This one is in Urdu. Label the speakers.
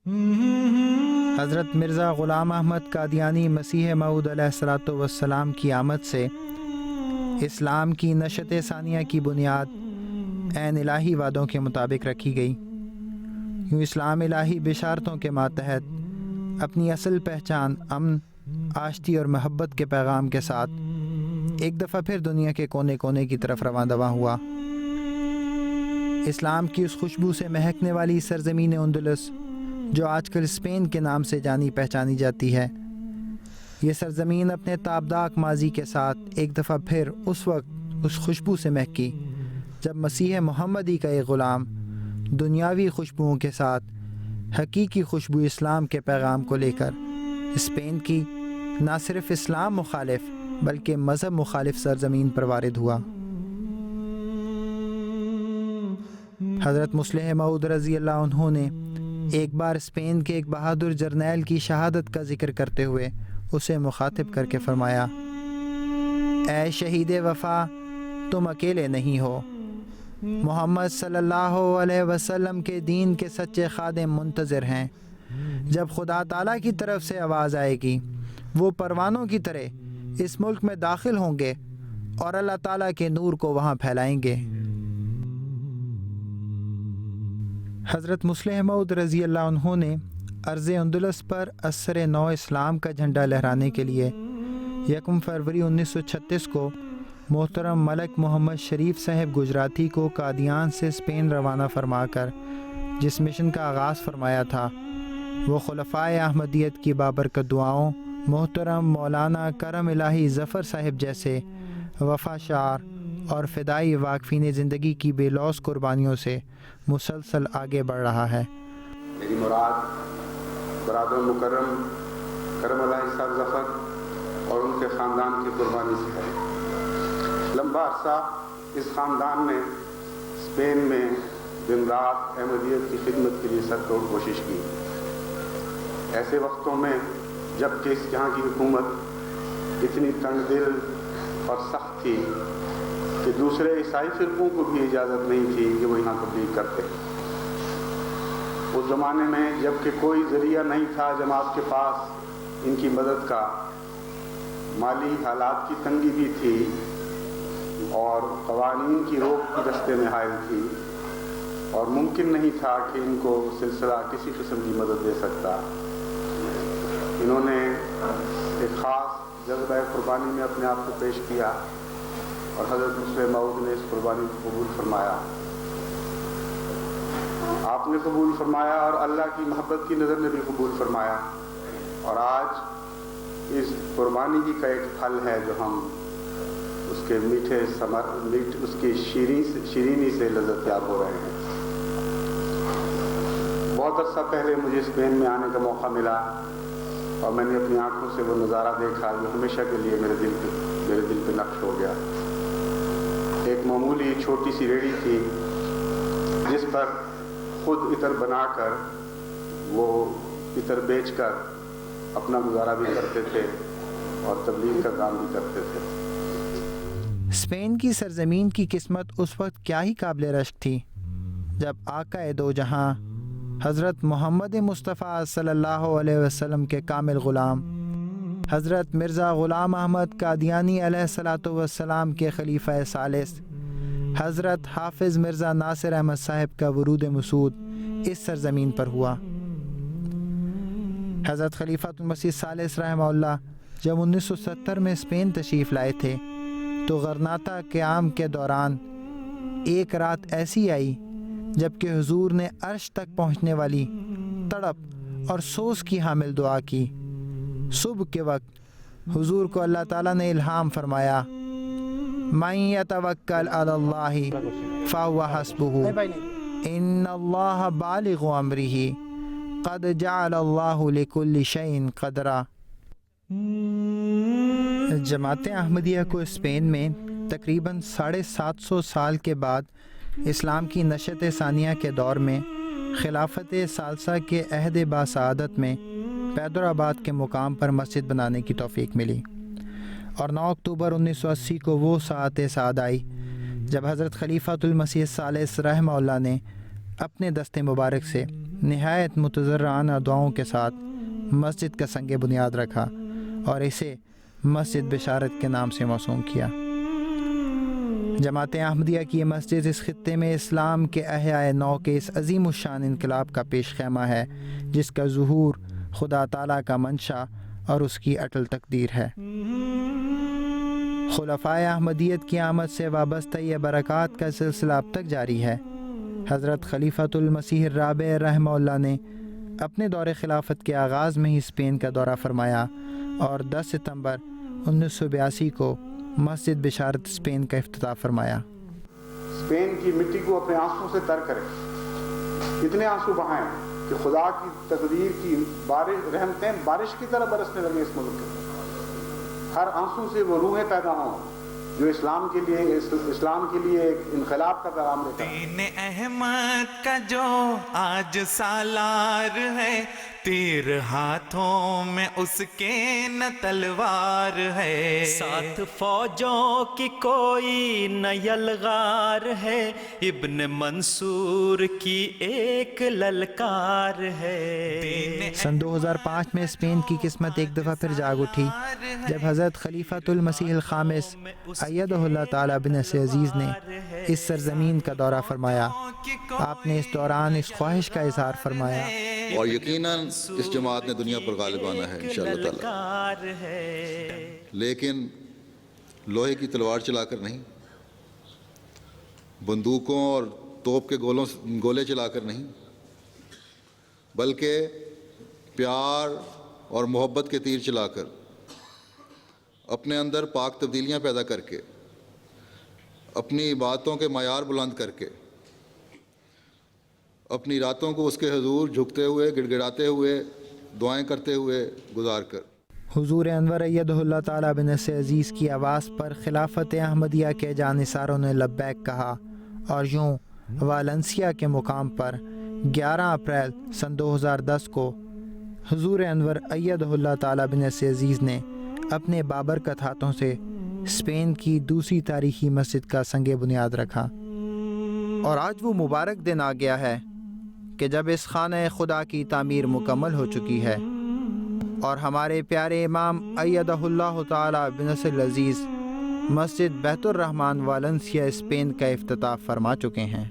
Speaker 1: حضرت مرزا غلام احمد قادیانی مسیح موعود علیہ الصلوۃ والسلام کی آمد سے اسلام کی نشت ثانیہ کی بنیاد عین الہی وعدوں کے مطابق رکھی گئی۔ یوں اسلام الہی بشارتوں کے ماتحت اپنی اصل پہچان امن، آشتی اور محبت کے پیغام کے ساتھ ایک دفعہ پھر دنیا کے کونے کونے کی طرف رواں دواں ہوا۔ اسلام کی اس خوشبو سے مہکنے والی سرزمین اندلس جو آج کل اسپین کے نام سے جانی پہچانی جاتی ہے، یہ سرزمین اپنے تابداک ماضی کے ساتھ ایک دفعہ پھر اس وقت اس خوشبو سے مہکی جب مسیح محمدی کا ایک غلام دنیاوی خوشبوؤں کے ساتھ حقیقی خوشبو اسلام کے پیغام کو لے کر اسپین کی نہ صرف اسلام مخالف بلکہ مذہب مخالف سرزمین پر وارد ہوا۔ حضرت مصلح موعود رضی اللہ عنہ نے ایک بار اسپین کے ایک بہادر جرنیل کی شہادت کا ذکر کرتے ہوئے اسے مخاطب کر کے فرمایا، اے شہید وفا، تم اکیلے نہیں ہو، محمد صلی اللہ علیہ وسلم کے دین کے سچے خادم منتظر ہیں۔ جب خدا تعالیٰ کی طرف سے آواز آئے گی، وہ پروانوں کی طرح اس ملک میں داخل ہوں گے اور اللہ تعالیٰ کے نور کو وہاں پھیلائیں گے۔ حضرت مصلح موعود رضی اللہ عنہ نے ارض اندلس پر اثر نو اسلام کا جھنڈا لہرانے کے لیے 1 فروری 1936 کو محترم ملک محمد شریف صاحب گجراتی کو قادیان سے اسپین روانہ فرما کر جس مشن کا آغاز فرمایا تھا، وہ خلفائے احمدیت کی بابرکت دعاؤں، محترم مولانا کرم الہی ظفر صاحب جیسے وفا شعار اور فدائی واقفین زندگی کی بے لوث قربانیوں سے مسلسل آگے بڑھ رہا ہے۔
Speaker 2: میری مراد برادر مکرم کرم الہی صاحب ظفر اور ان کے خاندان کی قربانی سے ہے۔ لمبا عرصہ اس خاندان نے اسپین میں دن رات احمدیت کی خدمت کے لیے سر توڑ کوشش کی۔ ایسے وقتوں میں جب کہ اس جہاں کی حکومت اتنی تنگ دل اور سخت تھی کہ دوسرے عیسائی فرقوں کو بھی اجازت نہیں تھی کہ وہ یہاں تبلیغ کرتے۔ اس زمانے میں جب کہ کوئی ذریعہ نہیں تھا جماعت کے پاس ان کی مدد کا، مالی حالات کی تنگی بھی تھی اور قوانین کی روک بھی رستے میں حائل تھی، اور ممکن نہیں تھا کہ ان کو سلسلہ کسی قسم کی مدد دے سکتا۔ انہوں نے ایک خاص جذبہ قربانی میں اپنے آپ کو پیش کیا اور حضرت مصلح موعود نے اس قربانی کو قبول فرمایا۔ آپ نے قبول فرمایا اور اللہ کی محبت کی نظر نے بھی قبول فرمایا، اور آج اس قربانی کا ایک پھل ہے جو ہم اس کے اس کی شیرینی سے لذت یاب ہو رہے ہیں۔ بہت عرصہ پہلے مجھے اسپین میں آنے کا موقع ملا اور میں نے اپنی آنکھوں سے وہ نظارہ دیکھا جو ہمیشہ کے لیے میرے دل پہ نقش ہو گیا۔ ایک معمولی چھوٹی سی ریڑھی تھی جس پر خود عطر بنا کر وہ عطر بیچ کر اپنا گزارا بھی کرتے تھے اور تبلیغ کا کام بھی کرتے تھے۔
Speaker 1: اسپین کی سرزمین کی قسمت اس وقت کیا ہی قابل رشک تھی جب آقا دو جہاں حضرت محمد مصطفیٰ صلی اللہ علیہ وسلم کے کامل غلام حضرت مرزا غلام احمد قادیانی علیہ الصلوۃ والسلام کے خلیفہ ثالث حضرت حافظ مرزا ناصر احمد صاحب کا ورود مسعود اس سرزمین پر ہوا۔ حضرت خلیفۃ المسیح ثالث رحمہ اللہ جب 1970 میں اسپین تشریف لائے تھے تو غرناطہ قیام کے دوران ایک رات ایسی آئی جب کہ حضور نے عرش تک پہنچنے والی تڑپ اور سوز کی حامل دعا کی۔ صبح کے وقت حضور کو اللہ تعالیٰ نے الہام فرمایا، مَن يَتَوَکَّلْ عَلَى اللَّهِ فَهُوَ حَسْبُهُ إِنَّ اللَّهَ بَالِغُ أَمْرِهِ قَدْ جَعَلَ اللَّهُ لِكُلِّ شَيْءٍ قَدْرًا۔ جماعت احمدیہ کو اسپین میں تقریباً 750 سال کے بعد اسلام کی نشت ثانیہ کے دور میں خلافت ثالثہ کے عہد باسعادت میں پیدرآباد کے مقام پر مسجد بنانے کی توفیق ملی، اور 9 اکتوبر 1980 کو وہ ساعت سعد آئی جب حضرت خلیفۃ المسیح ثالث رحمہ اللہ نے اپنے دست مبارک سے نہایت متضرعانہ دعاؤں کے ساتھ مسجد کا سنگ بنیاد رکھا اور اسے مسجد بشارت کے نام سے موسوم کیا۔ جماعت احمدیہ کی یہ مسجد اس خطے میں اسلام کے احیاء نو کے اس عظیم الشان انقلاب کا پیش خیمہ ہے جس کا ظہور خدا تعالیٰ کا منشا اور اس کی اٹل تقدیر ہے۔ خلفائے احمدیت کی آمد سے وابستہ یہ برکات کا سلسلہ اب تک جاری ہے۔ حضرت خلیفۃ المسیح الرابع رحمہ اللہ نے اپنے دور خلافت کے آغاز میں ہی اسپین کا دورہ فرمایا اور 10 ستمبر 1982 کو مسجد بشارت اسپین کا افتتاح فرمایا۔
Speaker 2: اسپین کی مٹی کو اپنے آنسوں سے تر کریں، اتنے آنسو بہائیں کہ خدا کی تقدیر کی رحمتیں بارش کی طرح برسنے لگیں اس ملک کے۔ ہر آنسو سے وہ روحیں پیدا ہوں جو اسلام کے لیے ایک انقلاب کا پیغام دیتا ہے۔
Speaker 3: دین احمد کا جو آج سالار ہے، تیر ہاتھوں میں اس کے نہ تلوار ہے،
Speaker 4: ساتھ فوجوں کی کوئی نہ یلغار ہے، ابن منصور کی ایک للکار ہے۔
Speaker 1: سن 2005 میں اسپین کی قسمت ایک دفعہ پھر جاگ اٹھی جب حضرت خلیفۃ المسیح الخامس ایدہ اللہ تعالیٰ بنصر عزیز نے اس سرزمین کا دورہ فرمایا۔ آپ نے اس دوران اس خواہش کا اظہار فرمایا
Speaker 5: اور یقیناً اس جماعت نے دنیا پر غالب آنا ہے انشاءاللہ تعالی، لیکن لوہے کی تلوار چلا کر نہیں، بندوقوں اور توپ کے گولے چلا کر نہیں، بلکہ پیار اور محبت کے تیر چلا کر، اپنے اندر پاک تبدیلیاں پیدا کر کے، اپنی باتوں کے معیار بلند کر کے، اپنی راتوں کو اس کے حضور جھکتے ہوئے، گڑ گڑاتے ہوئے، دعائیں کرتے ہوئے گزار کر۔
Speaker 1: حضور انور ایدہ اللہ تعالیٰ بنصر عزیز کی آواز پر خلافت احمدیہ کے جانثاروں نے لبیک کہا اور یوں والنسیا کے مقام پر 11 اپریل سن 2010 کو حضور انور ایدہ اللہ تعالیٰ بنصر عزیز نے اپنے بابرکت ہاتھوں سے اسپین کی دوسری تاریخی مسجد کا سنگ بنیاد رکھا۔ اور آج وہ مبارک دن آ گیا ہے کہ جب اس خانہ خدا کی تعمیر مکمل ہو چکی ہے اور ہمارے پیارے امام ایدہ اللہ تعالیٰ بنصر العزیز مسجد بیت الرحمن والنسیا اسپین کا افتتاح فرما چکے ہیں۔